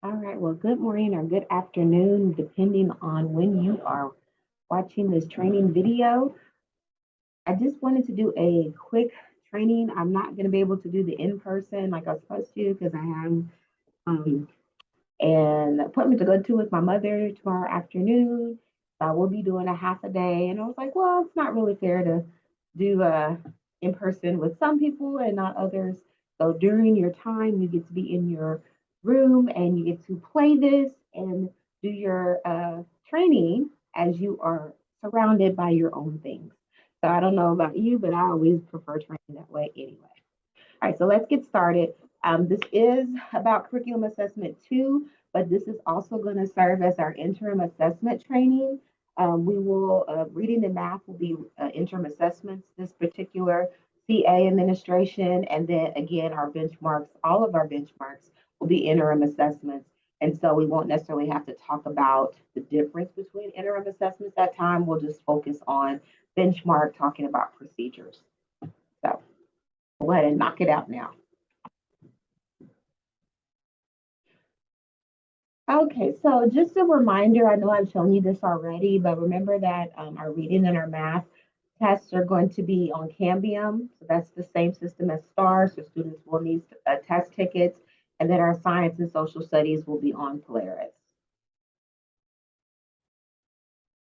All right, well, good morning or good afternoon, depending on when you are watching this training video. I just wanted to do a quick training. I'm not going to be able to do the in-person like I was supposed to because I have um, an appointment to go to with my mother tomorrow afternoon. So I will be doing a half a day. And I was like, well, it's not really fair to do in person with some people and not others. So during your time, you get to be in your room and you get to play this and do your training as you are surrounded by your own things. So I don't know about you, but I always prefer training that way anyway. All right, so let's get started. This is about curriculum assessment two, but this is also going to serve as our interim assessment training. We will, reading and math will be interim assessments, this particular CA administration, and then again, our benchmarks, all of our benchmarks will be interim assessments. And so we won't necessarily have to talk about the difference between interim assessments that time. We'll just focus on benchmark, talking about procedures. So go ahead and knock it out now. Okay, so just a reminder, I know I've shown you this already, but remember that our reading and our math tests are going to be on Cambium. So that's the same system as STAR, so students will need test tickets, and then our science and social studies will be on Polaris.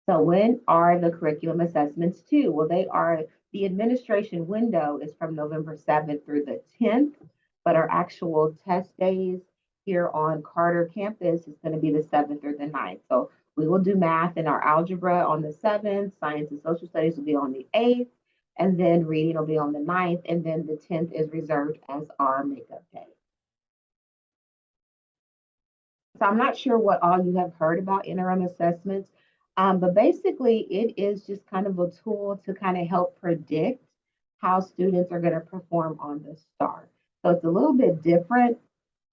So when are the curriculum assessments due? Well, the administration window is from November 7th through the 10th, but our actual test days here on Carter campus is going to be the 7th or the 9th. So we will do math and our algebra on the 7th, science and social studies will be on the 8th, and then reading will be on the 9th, and then the 10th is reserved as our makeup day. So I'm not sure what all you have heard about interim assessments, but basically it is just kind of a tool to kind of help predict how students are going to perform on the STAR. So it's a little bit different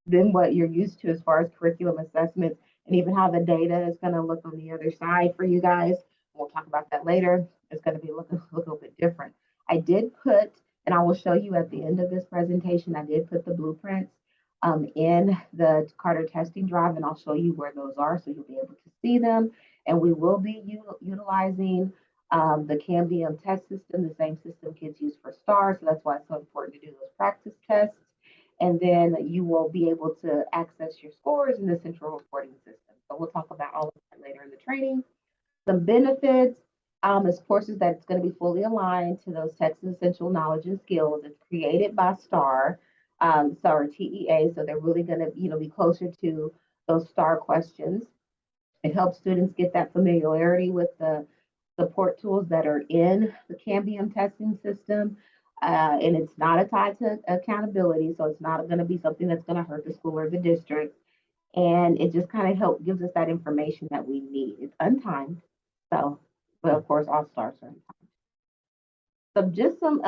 than what you're used to as far as curriculum assessments and even how the data is going to look on the other side for you guys. We'll talk about that later. It's going to be look a little bit different. I did put, and I will show you at the end of this presentation, I did put the blueprints in the Carter testing drive, and I'll show you where those are so you'll be able to see them. And we will be utilizing the Cambium test system, the same system kids use for STAR. So that's why it's so important to do those practice tests. And then you will be able to access your scores in the central reporting system. So we'll talk about all of that later in the training. Some benefits is courses that it's going to be fully aligned to those Texas Essential Knowledge and Skills. It's created by STAR, STAR TEA, so they're really going to be closer to those STAR questions. It helps students get that familiarity with the support tools that are in the Cambium testing system. And it's not tied to accountability, so it's not going to be something that's going to hurt the school or the district. And it just kind of gives us that information that we need. It's untimed, so, but of course, all stars are untimed. So just some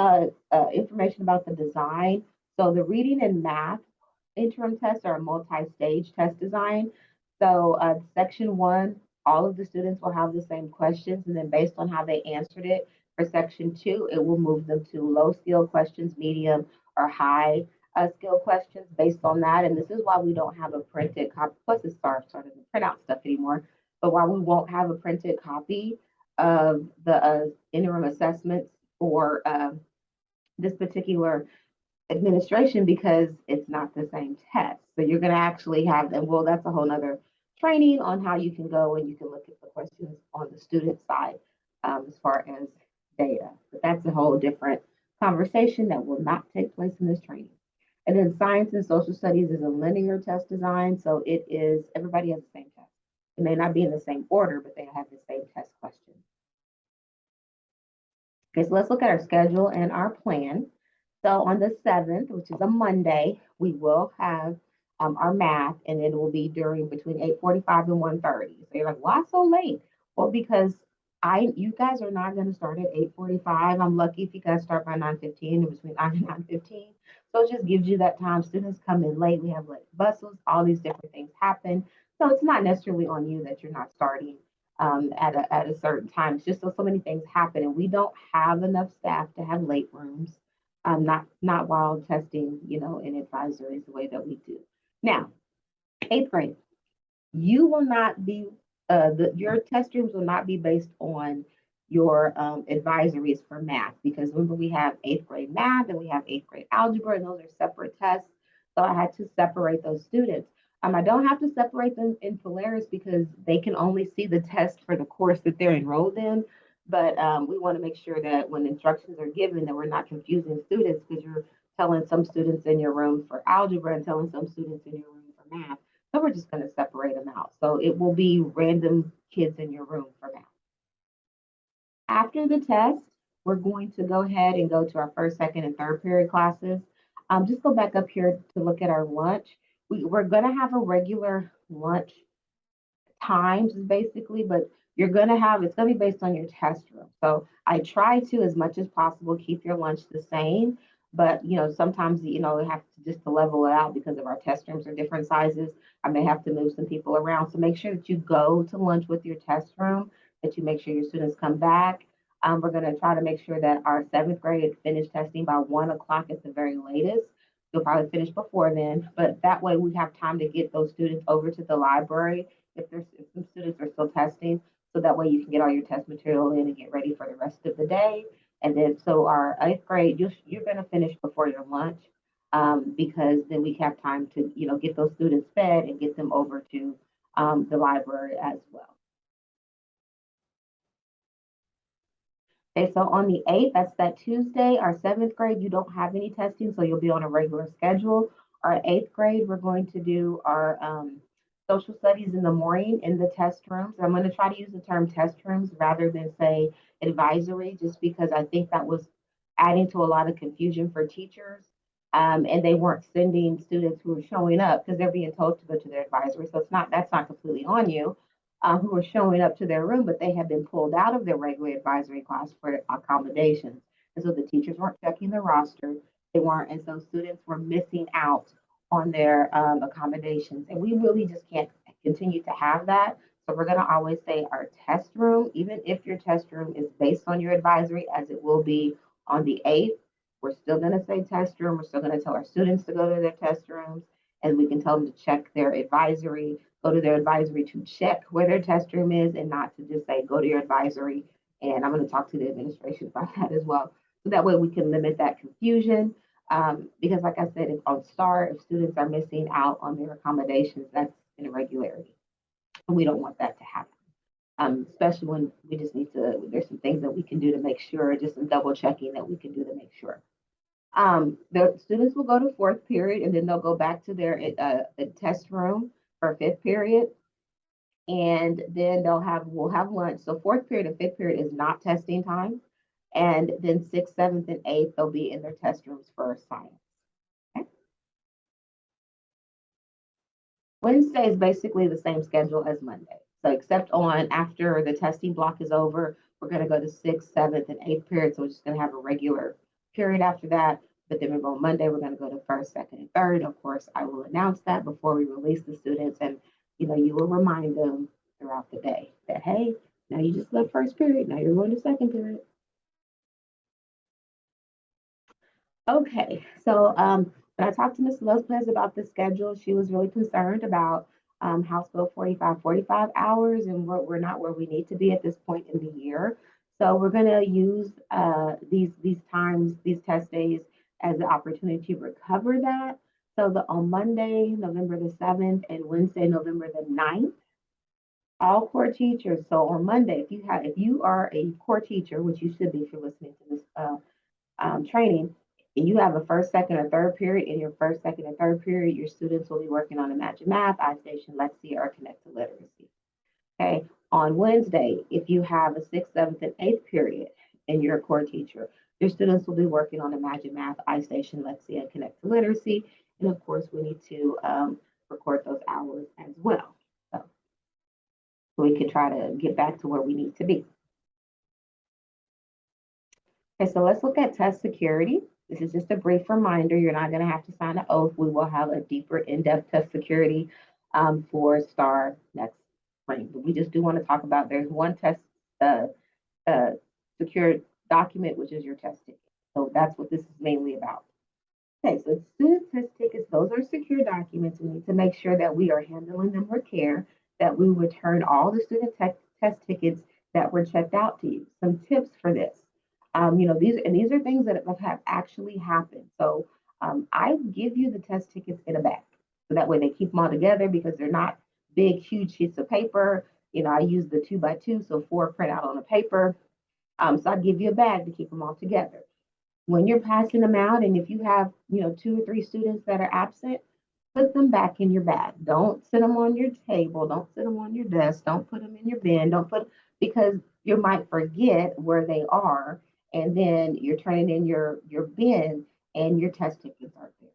information about the design. So the reading and math interim tests are a multi-stage test design. So section one, all of the students will have the same questions, and then based on how they answered it for section two, it will move them to low skill questions, medium, or high skill questions based on that. And this is why we don't have a printed copy. Plus, it's starting to print out stuff anymore. But why we won't have a printed copy of the interim assessments for this particular administration because it's not the same test. So you're going to actually have, and well, that's a whole nother training on how you can go and you can look at the questions on the student side as far as data. But that's a whole different conversation that will not take place in this training. And then science and social studies is a linear test design. So it is, everybody has the same test. It may not be in the same order, but they have the same test question. Okay, so let's look at our schedule and our plan. So on the 7th, which is a Monday, we will have our math, and it will be during between 8:45 and 1:30. So you're like, why so late? Well, because you guys are not going to start at 8:45. I'm lucky if you guys start by 9:15 or between 9 and 9:15. So it just gives you that time. Students come in late. We have late buses. All these different things happen. So it's not necessarily on you that you're not starting at a certain time. It's just so many things happen, and we don't have enough staff to have late rooms. Not while testing, in advisories the way that we do. Now, 8th grade. You will not be your test streams will not be based on your advisories for math, because remember we have eighth grade math and we have eighth grade algebra, and those are separate tests. So I had to separate those students. I don't have to separate them in Polaris because they can only see the test for the course that they're enrolled in. But we want to make sure that when instructions are given, that we're not confusing students, because you're telling some students in your room for algebra and telling some students in your room for math. So we're just going to separate them out. So it will be random kids in your room for math. After the test, we're going to go ahead and go to our first, second, and third period classes. Just go back up here to look at our lunch. We're going to have a regular lunch times basically, but you're going to have, it's going to be based on your test room. So I try to, as much as possible, keep your lunch the same. But, sometimes, we have to just to level it out because of our test rooms are different sizes. I may have to move some people around. So make sure that you go to lunch with your test room, that you make sure your students come back. We're going to try to make sure that our seventh grade finish testing by 1 o'clock at the very latest. You'll probably finish before then, but that way we have time to get those students over to the library if some students are still testing, so that way you can get all your test material in and get ready for the rest of the day. And then so our eighth grade, you're going to finish before your lunch, because then we have time to get those students fed and get them over to the library as well. Okay, so on the 8th, that's that Tuesday, our seventh grade, you don't have any testing, so you'll be on a regular schedule. Our eighth grade, we're going to do our social studies in the morning in the test rooms. I'm going to try to use the term test rooms rather than say advisory, just because I think that was adding to a lot of confusion for teachers. And they weren't sending students who were showing up because they're being told to go to their advisory. So that's not completely on you, who were showing up to their room, but they had been pulled out of their regular advisory class for accommodations. And so the teachers weren't checking the roster. They weren't, and so students were missing out on their accommodations. And we really just can't continue to have that. So we're going to always say our test room, even if your test room is based on your advisory, as it will be on the 8th, we're still going to say test room. We're still going to tell our students to go to their test rooms, and we can tell them to check their advisory, go to their advisory to check where their test room is, and not to just say, go to your advisory. And I'm going to talk to the administration about that as well. So that way we can limit that confusion. Because like I said, if on STAR, if students are missing out on their accommodations, that's an irregularity. And we don't want that to happen. Especially when we just need to, there's some things that we can do to make sure, just some double checking that we can do to make sure. The students will go to fourth period, and then they'll go back to their test room for fifth period, and then we'll have lunch. So fourth period and fifth period is not testing time, and then sixth, seventh, and eighth they'll be in their test rooms for science. Okay? Wednesday is basically the same schedule as Monday. So except on after the testing block is over, we're going to go to sixth, seventh, and eighth period. So we're just going to have a regular period after that. But then on Monday, we're going to go to first, second, and third. Of course, I will announce that before we release the students, and you will remind them throughout the day that, hey, now you just left first period. Now you're going to second period. Okay, so when I talked to Ms. Lopez about the schedule, she was really concerned about House Bill 4545 hours, and we're not where we need to be at this point in the year. So we're going to use these times, these test days, as the opportunity to recover that. So on Monday, November the 7th, and Wednesday, November the 9th, all core teachers. So on Monday, if you are a core teacher, which you should be if you're listening to this training, and you have a first, second, or third period, in your first, second, and third period, your students will be working on Imagine Math, iStation, Lexia, or Connect to Literacy. Okay. On Wednesday, if you have a sixth, seventh, and eighth period and you're a core teacher, your students will be working on Imagine Math, iStation, Lexia, and Connect to Literacy. And of course, we need to record those hours as well. So we can try to get back to where we need to be. Okay, so let's look at test security. This is just a brief reminder. You're not going to have to sign an oath. We will have a deeper, in-depth test security for STAR next spring. But we just do want to talk about there's one test uh, secure document, which is your test ticket. So that's what this is mainly about. Okay, so student test tickets, those are secure documents. We need to make sure that we are handling them with care, that we return all the test tickets that were checked out to you. Some tips for this. These are things that have actually happened. So I give you the test tickets in a bag. So that way they keep them all together because they're not big, huge sheets of paper. I use the 2x2, so 4 print out on a paper. So I give you a bag to keep them all together. When you're passing them out, and if you have, 2 or 3 students that are absent, put them back in your bag. Don't sit them on your table. Don't sit them on your desk. Don't put them in your bin. Don't put because you might forget where they are, and then you're turning in your bin, and your test tickets aren't there.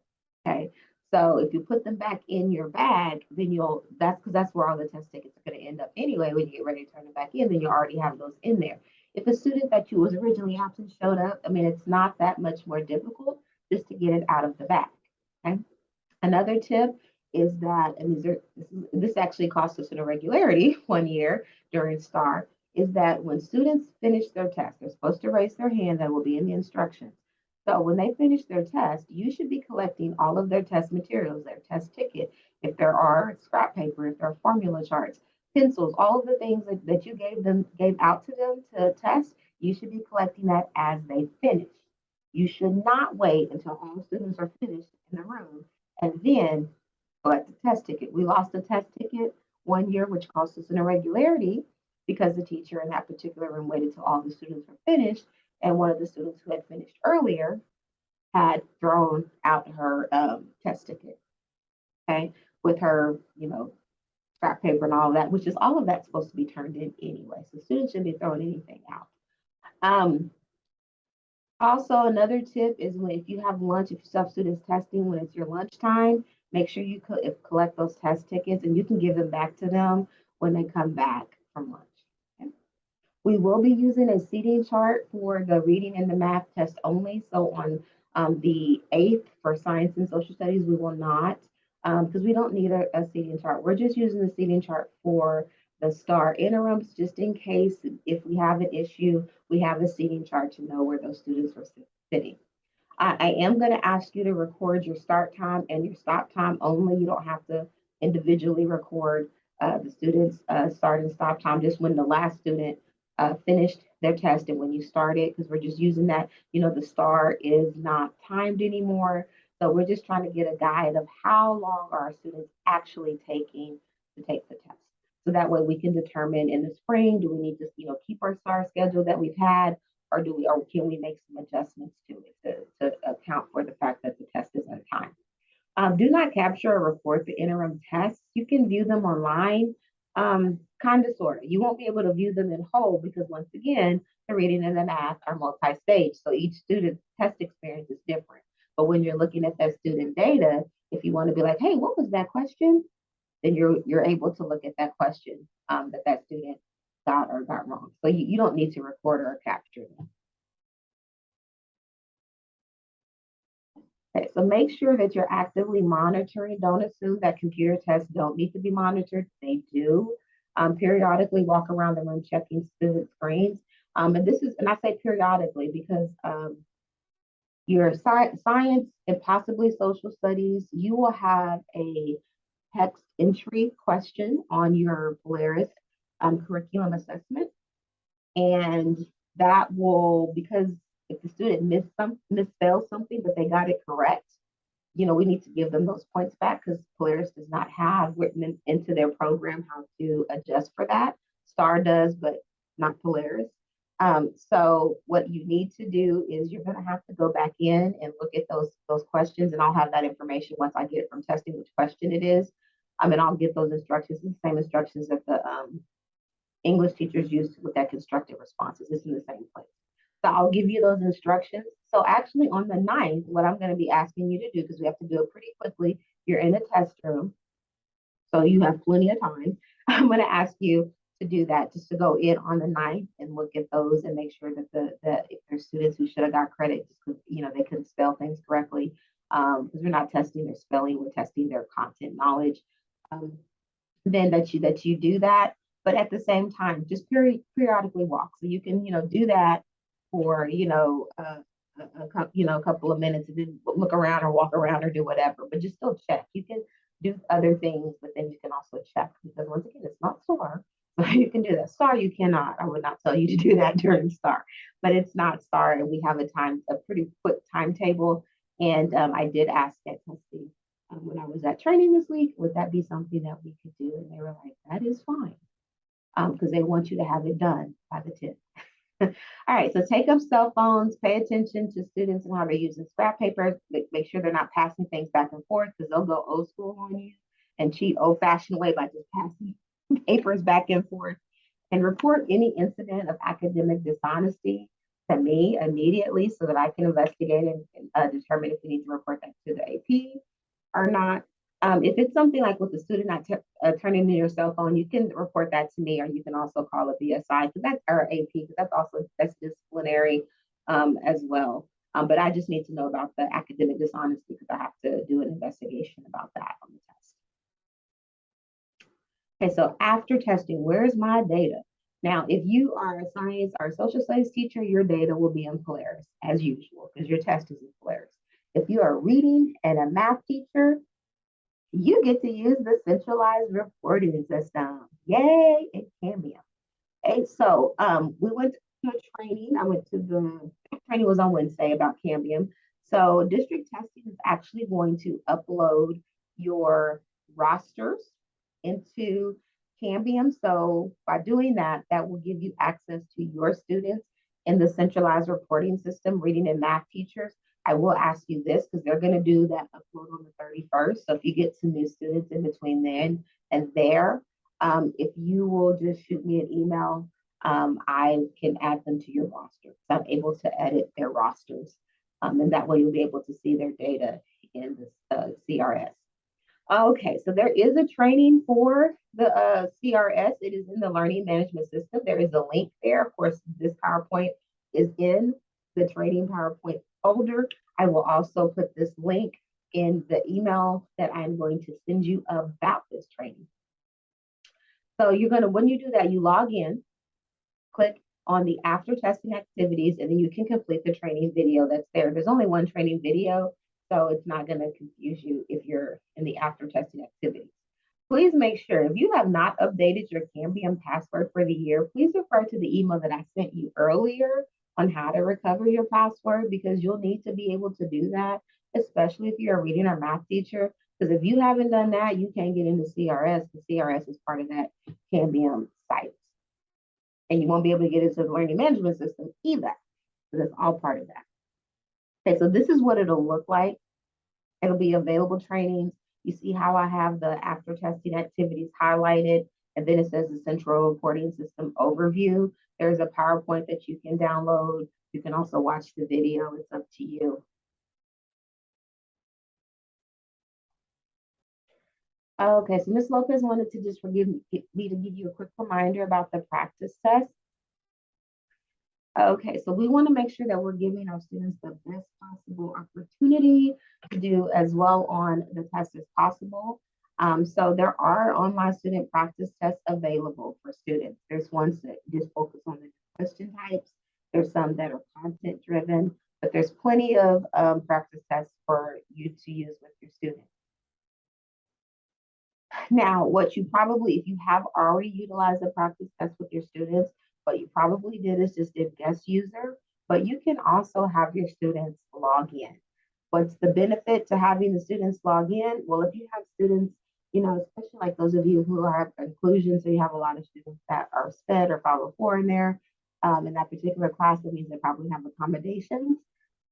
Okay. So if you put them back in your bag, then that's because that's where all the test tickets are going to end up anyway. When you get ready to turn them back in, then you already have those in there. If a student that you was originally absent showed up, I mean, it's not that much more difficult just to get it out of the bag. Okay. Another tip is that, and this actually cost us an irregularity one year during STAR, is that when students finish their test, they're supposed to raise their hand, that will be in the instructions. So when they finish their test, you should be collecting all of their test materials, their test ticket, if there are scrap paper, if there are formula charts, pencils, all of the things that you gave out to them to test, you should be collecting that as they finish. You should not wait until all students are finished in the room and then collect the test ticket. We lost a test ticket one year, which cost us an irregularity because the teacher in that particular room waited till all the students were finished. And one of the students who had finished earlier had thrown out her test ticket, okay, with her, scrap paper and all of that, which is all of that's supposed to be turned in anyway. So students shouldn't be throwing anything out. Um, Also, another tip is if you have lunch, if you have students testing when it's your lunchtime, make sure you collect those test tickets and you can give them back to them when they come back from lunch. Okay? We will be using a seating chart for the reading and the math test only. So on the 8th for science and social studies, we will not, because we don't need a seating chart. We're just using the seating chart for the STAR interims, just in case if we have an issue, we have a seating chart to know where those students are sitting. I am going to ask you to record your start time and your stop time only. You don't have to individually record the students' start and stop time, just when the last student finished their test and when you started, because we're just using that. The STAR is not timed anymore. So we're just trying to get a guide of how long are our students actually taking to take the test. So that way we can determine in the spring, do we need to, keep our STAR schedule that we've had, or can we make some adjustments to it to account for the fact that the test is on time? Do not capture or record the interim tests. You can view them online, kind of, sort of. You won't be able to view them in whole because, once again, the reading and the math are multi-stage. So each student's test experience is different. But when you're looking at that student data, if you want to be like, hey, what was that question? Then you're able to look at that question that student got or got wrong. So you don't need to record or capture them. Okay, so make sure that you're actively monitoring. Don't assume that computer tests don't need to be monitored. They do. Periodically walk around the room checking student screens. And I say periodically because your science and possibly social studies, you will have a text entry question on your Polaris curriculum assessment. And that will, because if the student misspelled something, but they got it correct, we need to give them those points back because Polaris does not have written into their program how to adjust for that. STAR does, but not Polaris. So what you need to do is you're going to have to go back in and look at those questions, and I'll have that information once I get it from testing which question it is. And I'll get those instructions, the same instructions that the English teachers use with that constructive responses. It's in the same place. So I'll give you those instructions. So actually on the 9th, what I'm going to be asking you to do, because we have to do it pretty quickly, you're in a test room, so you have plenty of time. I'm going to ask you to do that, just to go in on the 9th and look at those and make sure that if there's students who should have got credit just because they couldn't spell things correctly, because we're not testing their spelling, we're testing their content knowledge. Then that you do that, but at the same time, just periodically walk. So you can do that for a couple of minutes and then look around or walk around or do whatever. But just still check. You can do other things, but then you can also check because, once again, it's can do that. STAR, you cannot. I would not tell you to do that during STAR, but it's not STAR. And we have a pretty quick timetable. And I did ask at testing when I was at training this week, would that be something that we could do? And they were like, that is fine, because they want you to have it done by the 10th. All right, so take up cell phones, pay attention to students and how they're using scrap paper. Make sure they're not passing things back and forth because they'll go old school on you and cheat old fashioned way by just passing papers back and forth. And report any incident of academic dishonesty to me immediately so that I can investigate and determine if we need to report that to the AP or not. If it's something like with the student not turning in your cell phone, you can report that to me, or you can also call a BSI because that's our AP because that's disciplinary as well. But I just need to know about the academic dishonesty because I have to do an investigation about that on the test. Okay, so after testing, where's my data? Now, if you are a science or social studies teacher, your data will be in Polaris as usual because your test is in Polaris. If you are reading and a math teacher, you get to use the centralized reporting system. Yay, it can be. Okay, so we went to training. I went to the training was on Wednesday about Cambium. So district testing is actually going to upload your rosters into Cambium. So by doing that, that will give you access to your students in the centralized reporting system, reading and math teachers. I will ask you this because they're going to do that upload on the 31st. So if you get some new students in between then and there, if you will just shoot me an email, I can add them to your roster. So I'm able to edit their rosters. And that way you'll be able to see their data in the CRS. Okay, so there is a training for the CRS. It is in the learning management system. There is a link there. Of course, this PowerPoint is in the training PowerPoint folder. I will also put this link in the email that I'm going to send you about this training. So when you do that, you log in, click on the after testing activities, and then you can complete the training video that's there. There's only one training video, so it's not going to confuse you if you're in the after testing activities. Please make sure if you have not updated your Cambium password for the year, please refer to the email that I sent you earlier on how to recover your password because you'll need to be able to do that, especially if you're a reading or math teacher. Because if you haven't done that, you can't get into CRS. The CRS is part of that Cambium site. And you won't be able to get into the learning management system either, because it's all part of that. Okay, so this is what it'll look like. It'll be available trainings. You see how I have the after testing activities highlighted, and then it says the central reporting system overview. There's a PowerPoint that you can download. You can also watch the video. It's up to you. Okay, so Ms. Lopez wanted to just forgive me to give you a quick reminder about the practice test. Okay, so we want to make sure that we're giving our students the best possible opportunity to do as well on the test as possible. So there are online student practice tests available for students. There's ones that just focus on the question types. There's some that are content driven, but there's plenty of practice tests for you to use with your students. Now, what you probably, if you have already utilized the practice test with your students, what you probably did is just did guest user, but you can also have your students log in. What's the benefit to having the students log in? Well, if you have students, especially like those of you who are inclusion, so you have a lot of students that are SPED or 504 in there, in that particular class, that means they probably have accommodations.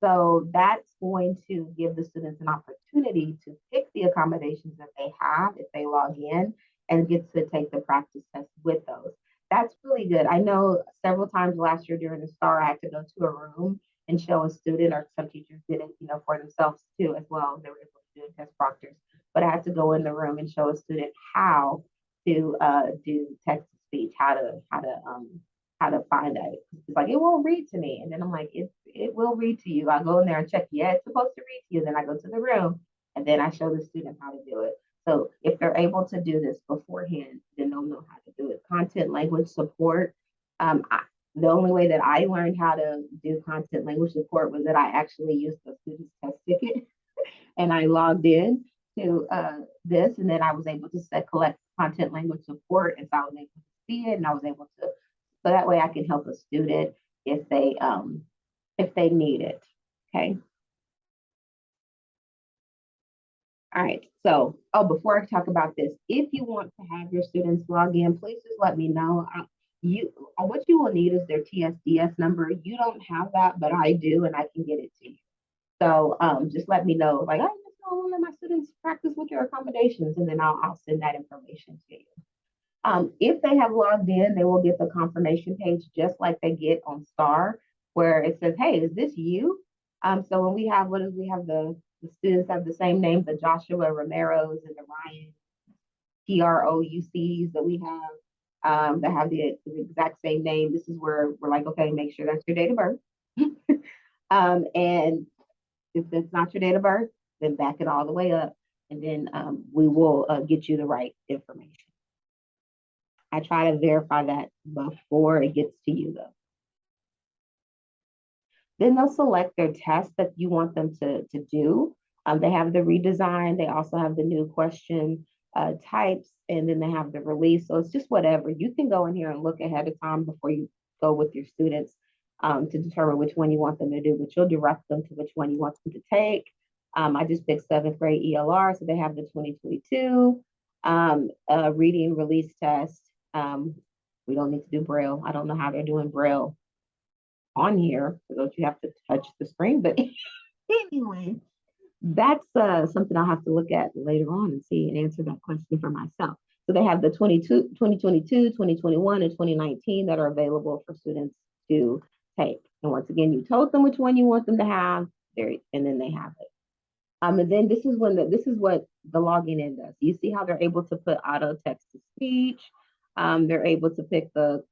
So that's going to give the students an opportunity to pick the accommodations that they have if they log in and get to take the practice test with those. That's really good. I know several times last year during the STAR, I had to go to a room and show a student, or some teachers did it, for themselves too as well. They were able to do it as proctors, but I had to go in the room and show a student how to do text to speech, how to find that. It's like, it won't read to me. And then I'm like, it will read to you. I go in there and check, yeah, it's supposed to read to you. Then I go to the room and then I show the student how to do it. So if they're able to do this beforehand, then they'll know how to do it. Content language support. The only way that I learned how to do content language support was that I actually used the student's test ticket and I logged in to this, and then I was able to collect content language support, and so I was able to see it, and I was able to, so that way I can help a student if they need it. Okay. All right. So, oh, before I talk about this, if you want to have your students log in, please just let me know. You, what you will need is their TSDS number. You don't have that, but I do, and I can get it to you. So, just let me know. Like, I just want to let my students practice with your accommodations, and then I'll send that information to you. If they have logged in, they will get the confirmation page just like they get on STAR, where it says, "Hey, is this you?" So when we have what is we have the students have the same name, the Joshua Romero's and the Ryan Troucs that we have that have the exact same name. This is where we're like, okay, make sure that's your date of birth. And if that's not your date of birth, then back it all the way up, and then we will get you the right information. I try to verify that before it gets to you, though. Then they'll select their test that you want them to do. They have the redesign. They also have the new question types, and then they have the release. So it's just whatever. You can go in here and look ahead of time before you go with your students to determine which one you want them to do, but you'll direct them to which one you want them to take. I just picked seventh grade ELR, so they have the 2022 reading release test. We don't need to do Braille. I don't know how they're doing Braille on here, so don't you have to touch the screen? But anyway, that's something I'll have to look at later on and see and answer that question for myself. So they have the 2022, 2021, and 2019 that are available for students to take. And once again, you told them which one you want them to have, there, and then they have it. And then this is what the logging in does. You see how they're able to put auto text to speech. They're able to pick the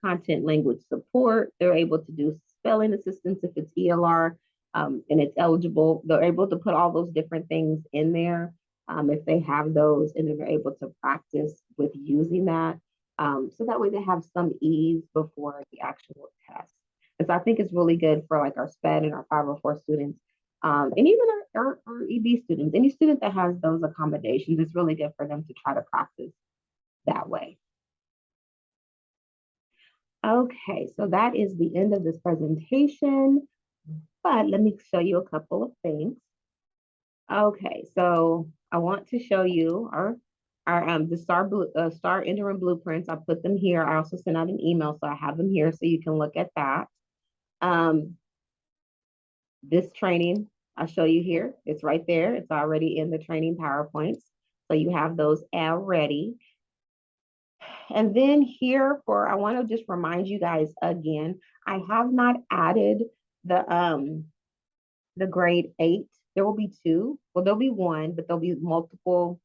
content language support. They're able to do spelling assistance if it's ELR and it's eligible. They're able to put all those different things in there if they have those, and then they're able to practice with using that. So that way they have some ease before the actual test. And so I think it's really good for like our SPED and our 504 students. And even our EB students, any student that has those accommodations, it's really good for them to try to practice that way. Okay, so that is the end of this presentation, but let me show you a couple of things. Okay, so I want to show you the STAR interim blueprints. I put them here. I also sent out an email, so I have them here so you can look at that. This training I'll show you here. It's right there. It's already in the training PowerPoints. So you have those already. And then here I want to just remind you guys again, I have not added the grade 8. There will be 2. Well, there'll be 1, but there'll be multiple.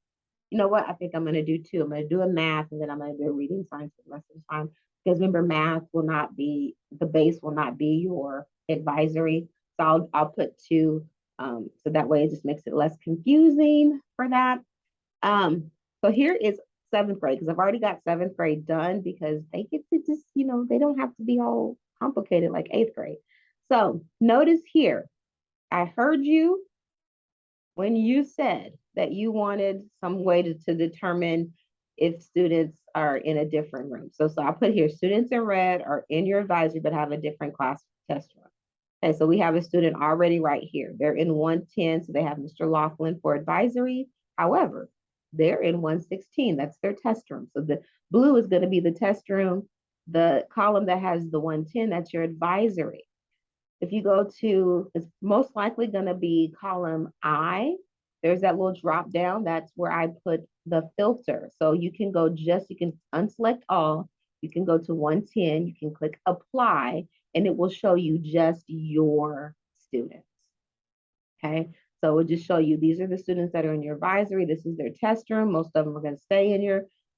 You know what? I think I'm going to do 2. I'm going to do a math, and then I'm going to do a reading science for the rest of the time. Because remember, math will not be, the base will not be your advisory. So I'll put 2. So that way it just makes it less confusing for that. So here is 7th grade, because I've already got 7th grade done because they get to just, they don't have to be all complicated like 8th grade. So notice here, I heard you when you said that you wanted some way to determine if students are in a different room. So I put here, students in red are in your advisory, but have a different class test room. Okay, so we have a student already right here. They're in 110, so they have Mr. Laughlin for advisory. However, they're in 116, that's their test room. So the blue is gonna be the test room. The column that has the 110, that's your advisory. If you go to, it's most likely gonna be column I. There's that little drop down. That's where I put the filter. So you can go you can unselect all. You can go to 110, you can click apply, and it will show you just your students. Okay, so it will just show you these are the students that are in your advisory. This is their test room. Most of them are going to stay in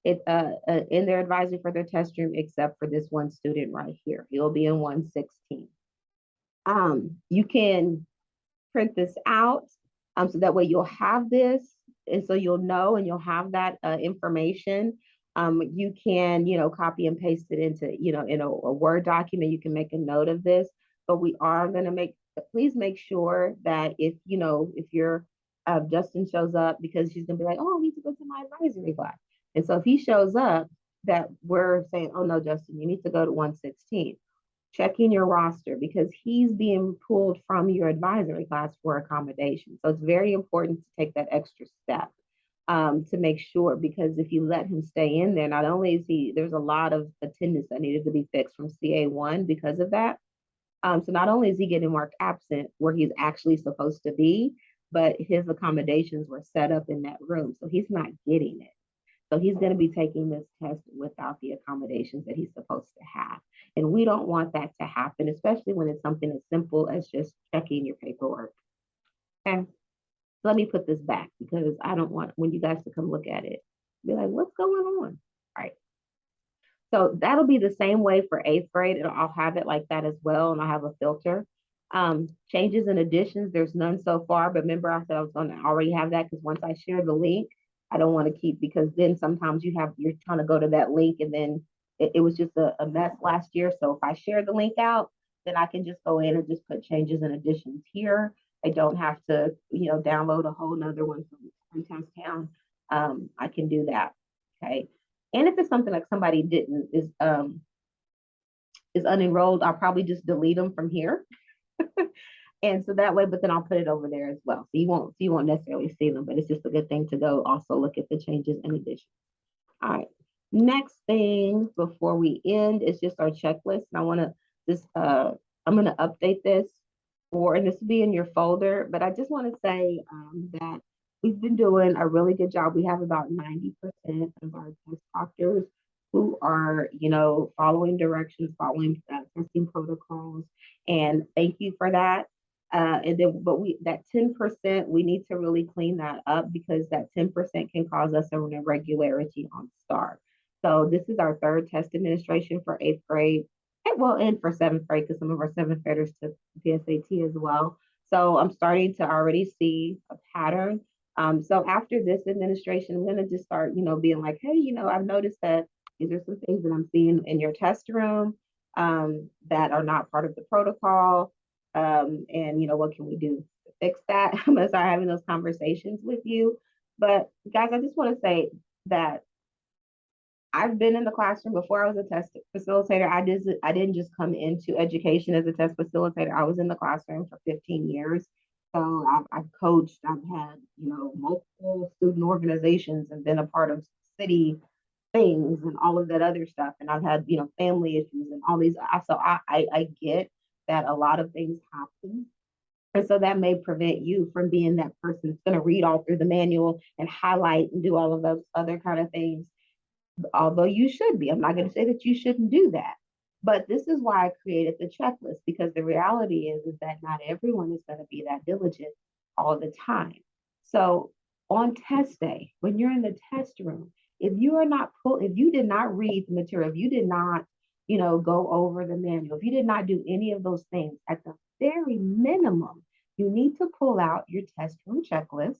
in their advisory for their test room, except for this one student right here. He'll be in 116. You can print this out so that way you'll have this, and so you'll know and you'll have that information. You can, copy and paste it into, in a Word document. You can make a note of this, but we are going to please make sure that if your Justin shows up, because she's going to be like, oh, I need to go to my advisory class. And so if he shows up, that we're saying, oh no, Justin, you need to go to 116. Checking your roster because he's being pulled from your advisory class for accommodation. So it's very important to take that extra step to make sure, because if you let him stay in there, not only is he, there's a lot of attendance that needed to be fixed from CA1 because of that. So not only is he getting marked absent where he's actually supposed to be, but his accommodations were set up in that room. So he's not getting it. So he's going to be taking this test without the accommodations that he's supposed to have. And we don't want that to happen, especially when it's something as simple as just checking your paperwork. Okay. Let me put this back because I don't want when you guys to come look at it, be like, what's going on? All right. So that'll be the same way for eighth grade. And I'll have it like that as well. And I'll have a filter. Changes and additions, there's none so far. But remember, I said I was going to already have that because once I share the link, I don't want to keep because then sometimes you're trying to go to that link and then it was just a mess last year. So if I share the link out, then I can just go in and just put changes and additions here. I don't have to, download a whole nother one from Town. I can do that. Okay. And if it's something like somebody didn't is unenrolled, I'll probably just delete them from here. And so that way, but then I'll put it over there as well. So you won't necessarily see them, but it's just a good thing to go also look at the changes and additions. All right. Next thing before we end is just our checklist. And I want to just I'm going to update this and this will be in your folder, but I just want to say that we've been doing a really good job. We have about 90% of our test proctors who are, following directions, following testing protocols. And thank you for that. And then, but that 10%, we need to really clean that up because that 10% can cause us an irregularity on STAR. So this is our third test administration for eighth grade. And for seventh grade, because some of our seventh graders took PSAT as well. So I'm starting to already see a pattern. So after this administration, I'm going to just start, being like, hey, I've noticed that these are some things that I'm seeing in your test room that are not part of the protocol. And, what can we do to fix that? I'm going to start having those conversations with you. But guys, I just want to say that I've been in the classroom before I was a test facilitator. I didn't just come into education as a test facilitator. I was in the classroom for 15 years. So I've coached, I've had, multiple student organizations and been a part of city things and all of that other stuff. And I've had, family issues and all these. So I get that a lot of things happen. And so that may prevent you from being that person that's going to read all through the manual and highlight and do all of those other kind of things, although you should be. I'm not going to say that you shouldn't do that. But this is why I created the checklist, because the reality is that not everyone is going to be that diligent all the time. So on test day, when you're in the test room, if you did not read the material, if you did not, go over the manual, if you did not do any of those things, at the very minimum, you need to pull out your test room checklist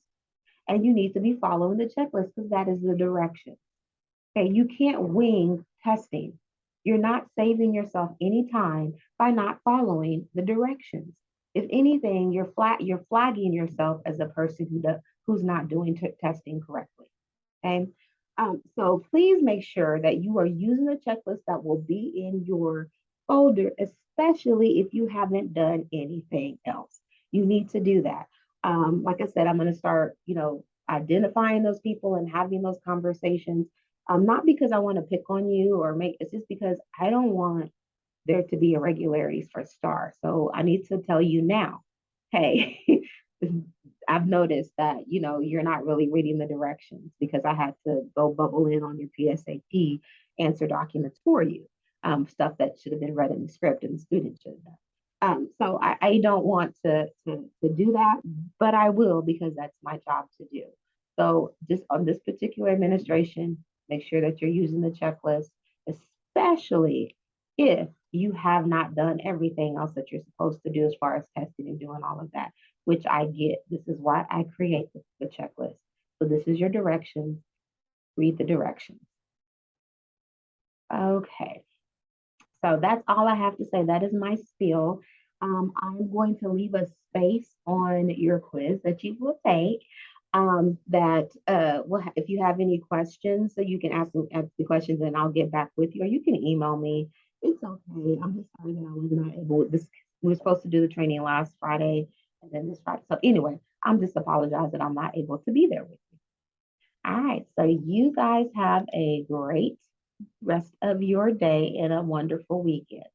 and you need to be following the checklist because that is the direction. Okay, you can't wing testing. You're not saving yourself any time by not following the directions. If anything, you're flagging yourself as a person who's not doing testing correctly. Okay. So please make sure that you are using the checklist that will be in your folder, especially if you haven't done anything else. You need to do that. Like I said, I'm going to start, identifying those people and having those conversations. Not because I want to pick on you it's just because I don't want there to be irregularities for STAR. So I need to tell you now, hey, I've noticed that, you're not really reading the directions because I had to go bubble in on your PSAT answer documents for you, stuff that should have been read in the script and the student should have done. So I don't want to do that, but I will because that's my job to do. So just on this particular administration, make sure that you're using the checklist, especially if you have not done everything else that you're supposed to do as far as testing and doing all of that, which I get. This is why I create the checklist. So this is your directions. Read the directions. Okay. So that's all I have to say. That is my spiel. I'm going to leave a space on your quiz that you will take. that if you have any questions, so you can ask the questions and I'll get back with you, or you can email me. It's okay. I'm just sorry that I was not able. This We were supposed to do the training last Friday and then this Friday. So anyway, I'm just apologize that I'm not able to be there with you. All right. So you guys have a great rest of your day and a wonderful weekend.